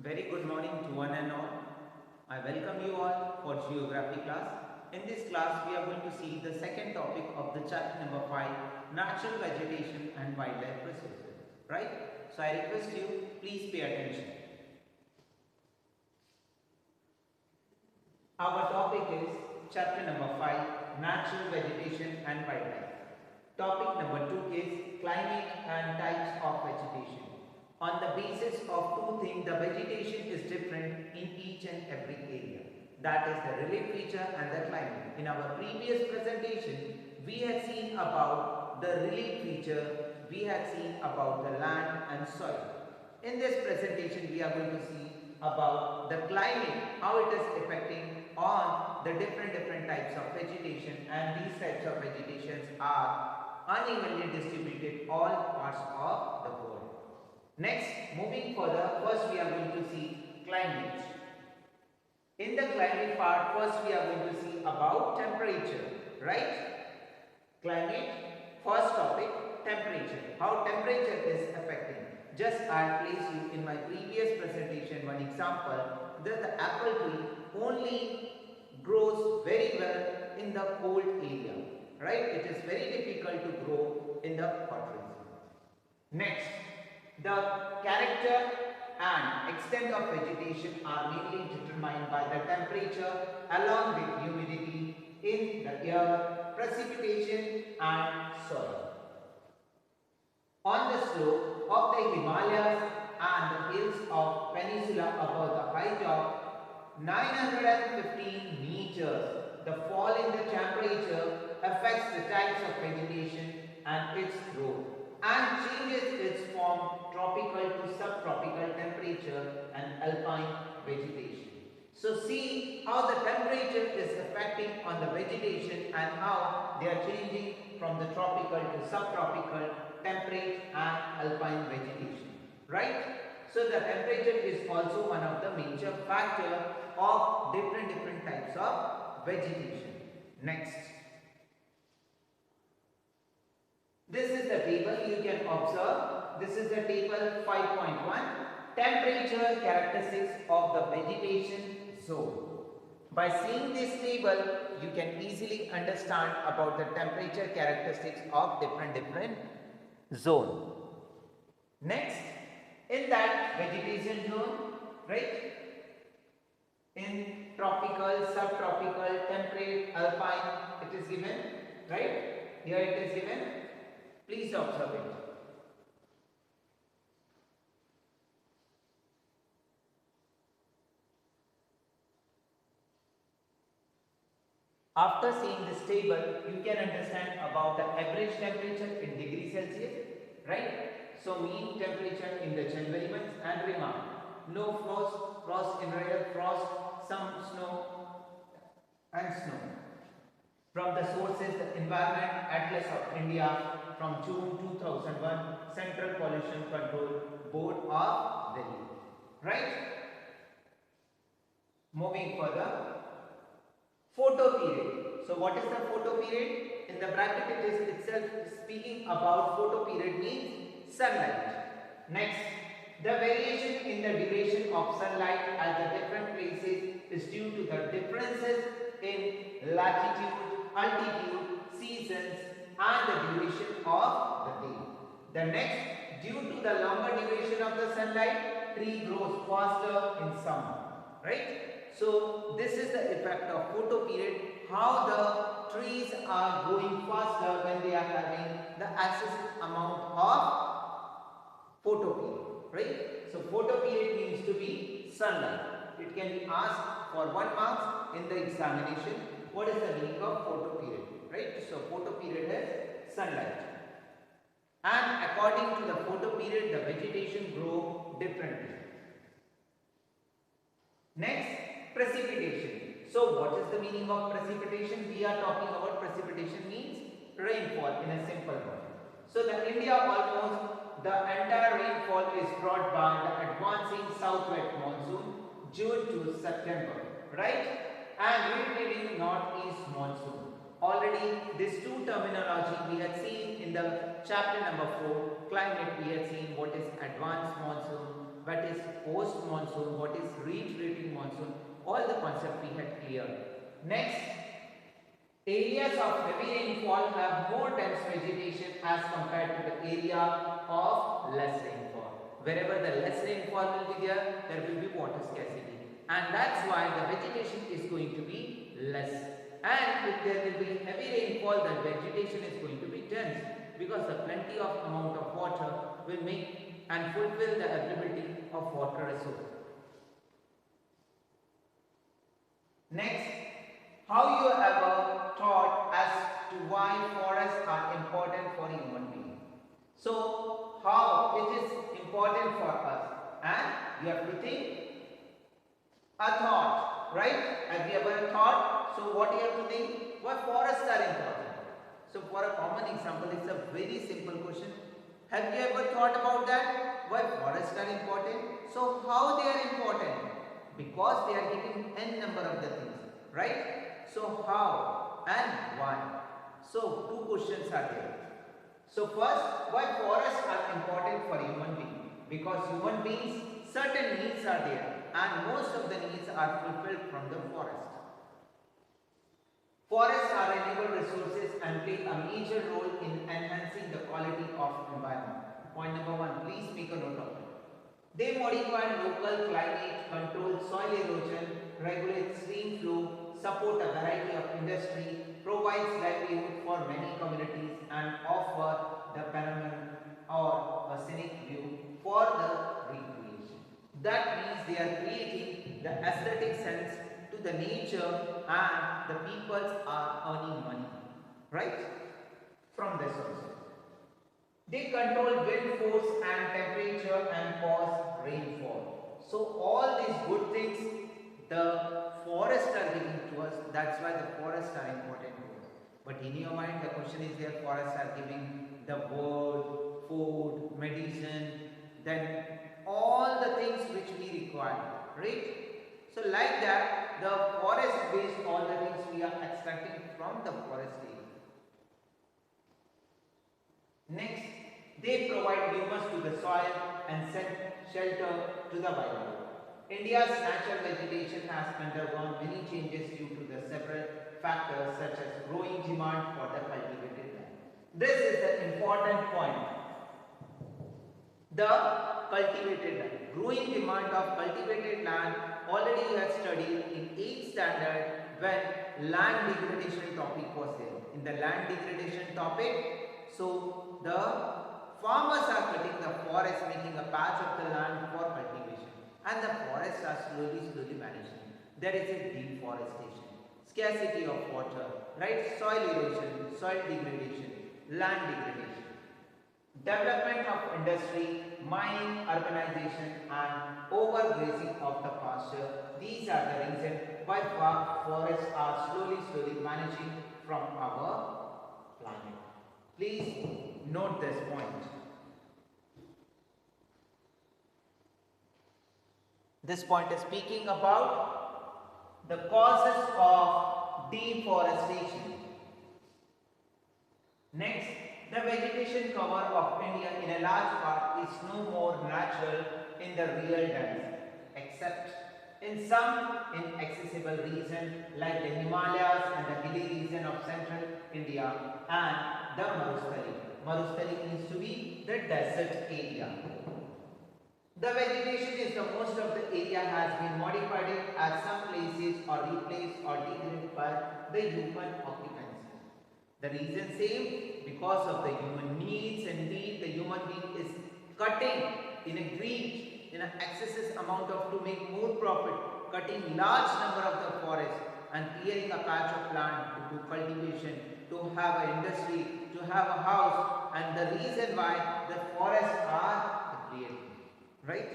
Very good morning to one and all. I welcome you all for geography class. In this class, we are going to see the second topic of the chapter number 5, natural vegetation and wildlife resources. Right? So I request you, please pay attention. Our topic is chapter number 5, natural vegetation and wildlife. Topic number 2 is climate and types of vegetation. On the basis of two things, the vegetation is different in each and every area. That is the relief feature and the climate. In our previous presentation, we had seen about the relief feature, we had seen about the land and soil. In this presentation, we are going to see about the climate, how it is affecting on the different types of vegetation, and these types of vegetations are unevenly distributed all parts of the world. Next, moving further, first we are going to see climate. In the climate part, first we are going to see about temperature, right? Climate, first topic, temperature. How temperature is affecting. Just I place you in my previous presentation one example that the apple tree only grows very well in the cold area, right? It is very difficult to grow in the hot region. Next, the character and extent of vegetation are mainly determined by the temperature along with humidity in the air, precipitation and soil. On the slope of the Himalayas and the hills of peninsula above the height of 915 meters, the fall in the temperature affects the types of vegetation and its growth and changes its form tropical to subtropical temperature and alpine vegetation. So see how the temperature is affecting on the vegetation and how they are changing from the tropical to subtropical, temperate and alpine vegetation, right? So the temperature is also one of the major factor of different types of vegetation. Next. This is the table you can observe. This is the table 5.1, temperature characteristics of the vegetation zone. By seeing this table, you can easily understand about the temperature characteristics of different zone. Next, in that vegetation zone, right? In tropical, subtropical, temperate, alpine, it is given, right? Here it is given. Please observe it. After seeing this table, you can understand about the average temperature in degree Celsius, right? So mean temperature in the January months and remark. No frost, frost in rare frost, some snow and snow. From the sources, the Environment Atlas of India from June 2001, Central Pollution Control Board of Delhi, right? Moving further, photo period. So what is the photo period? In the bracket it is itself speaking about photo period means sunlight. Next, the variation in the duration of sunlight at the different places is due to the differences in latitude, altitude, seasons and the duration of the day. The next, due to the longer duration of the sunlight, tree grows faster in summer, right? So this is the effect of photo period, how the trees are growing faster when they are having the excessive amount of photo period, right? So photo period means to be sunlight. It can be asked for 1 marks in the examination. What is the meaning of photo period, right? So photo period is sunlight. And according to the photo period, the vegetation grow differently. Next, precipitation. So what is the meaning of precipitation? We are talking about precipitation means rainfall in a simple word. So the India almost the entire rainfall is brought by the advancing southwest monsoon June to September, right? And retreating northeast monsoon. Already these two terminology we had seen in the chapter number 4 climate. We had seen what is advanced monsoon, what is post monsoon, what is retreating monsoon, all the concept we had cleared. Next, areas of heavy rainfall have more dense vegetation as compared to the area of less rainfall. Wherever the less rainfall will be there, there will be water scarcity, and that's why the vegetation is going to be less. And if there will be heavy rainfall, the vegetation is going to be dense, because the plenty of amount of water will make and fulfill the availability of water resource. Next, how you ever thought as to why forests are important for human being? So, how it is important for us, and you have to think a thought, right? Have you ever thought? So, what you have to think? Why forests are important? So, for a common example, it's a very simple question. Have you ever thought about that? Why forests are important? So, how they are important? Because they are giving n number of the things, right? So, how and why? So, two questions are there. So, first, why forests are important for human beings? Because human beings, certain needs are there, and most of the needs are fulfilled from the forest. Forests are renewable resources and play a major role in enhancing the quality of environment. Point number one, please make a note of it. They modify local climate, control soil erosion, regulate stream flow, support a variety of industry, provides livelihood for many communities, and offer the panoramic or a scenic view for the recreation. That means they are creating the aesthetic sense to the nature, and the peoples are earning money, right? From this also. They control wind force and temperature and cause rainfall. So all these good things the forests are giving to us. That's why the forests are important to us. But in your mind, the question is there: forests are giving the wood, food, medicine, then all the things which we require, right? So like that, the forest based all the things we are extracting from the forest area. Next, they provide humus to the soil and send shelter to the wildlife. India's natural vegetation has undergone many changes due to the several factors such as growing demand for the cultivated land. This is the important point. The cultivated land. Growing demand of cultivated land already you have studied in 8th standard when land degradation topic was there. In the land degradation topic, so the farmers are cutting the forest, making a patch of the land for cultivation, and the forests are slowly vanishing. There is a deforestation, scarcity of water, right? Soil erosion, soil degradation, land degradation, development of industry, mining, urbanization, and overgrazing of the pasture. These are the reasons why forests are slowly vanishing from our planet. Please note this point. This point is speaking about the causes of deforestation. Next, the vegetation cover of India in a large part is no more natural in the real dance, except in some inaccessible region like the Himalayas and the hilly region of central India and the Marustali. Marustali means to be the desert area. The vegetation is the most of the area has been modified at some places or replaced or degraded by the human occupancy. The reason same, because of the human needs and need, the human being is cutting in a greed, in an excessive amount of to make more profit, cutting large number of the forest and clearing a patch of land to do cultivation, to have an industry, to have a house, and the reason why the forests are created. Right?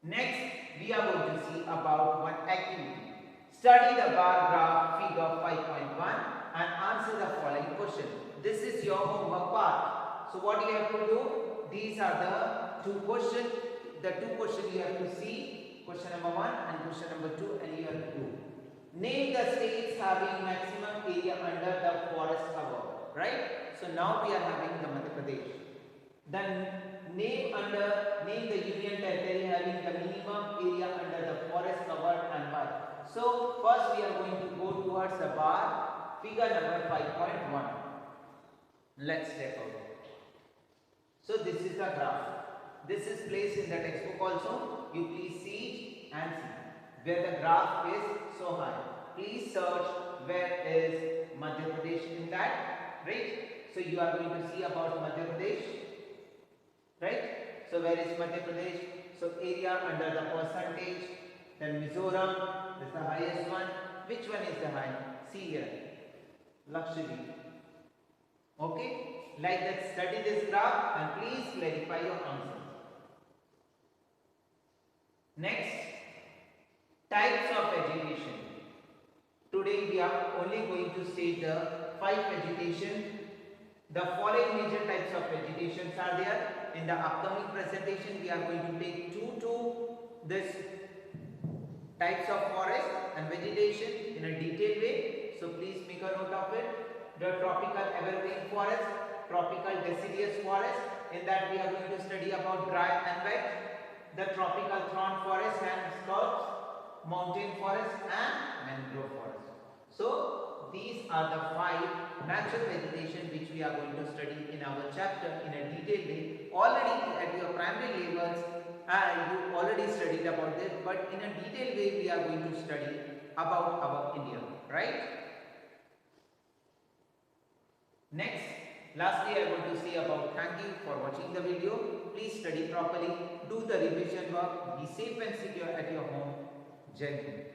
Next, we are going to see about one activity. Study the bar graph figure 5.1 and answer the following question. This is your homework part. So what you have to do? These are the two questions. The two questions you have to see. Question number 1 and question number 2, and you have to do. Name the states having maximum area under the forest cover. Right? So now we are having the Madhya Pradesh. Then name the union territory having the minimum area under the forest covered and why. So first we are going to go towards the bar figure number 5.1. Let's check out. So this is the graph. This is placed in the textbook also. You please see it and see where the graph is so high. Please search where is Madhya Pradesh in that, right? So you are going to see about Madhya Pradesh, right? So where is Madhya Pradesh? So area under the percentage. Then Mizoram is the highest one. Which one is the high? See here, Lakshadweep. Okay? Like that, study this graph and please clarify your answers. Next, types of vegetation. Today we are only going to state the 5 vegetation. The following major types of vegetations are there. In the upcoming presentation, we are going to take 2 to this types of forest and vegetation in a detailed way. So please make a note of it. The tropical evergreen forest, tropical deciduous forest. In that we are going to study about dry and wet. The tropical thorn forest and scrubs, mountain forest and mangrove forest. So these are the 5 natural vegetation which we are going to study in our chapter in a detailed way. Already at your primary levels, you already studied about this, but in a detailed way we are going to study about our India, right? Next, lastly I want to say about thank you for watching the video. Please study properly, do the revision work, be safe and secure at your home. Jai Hind.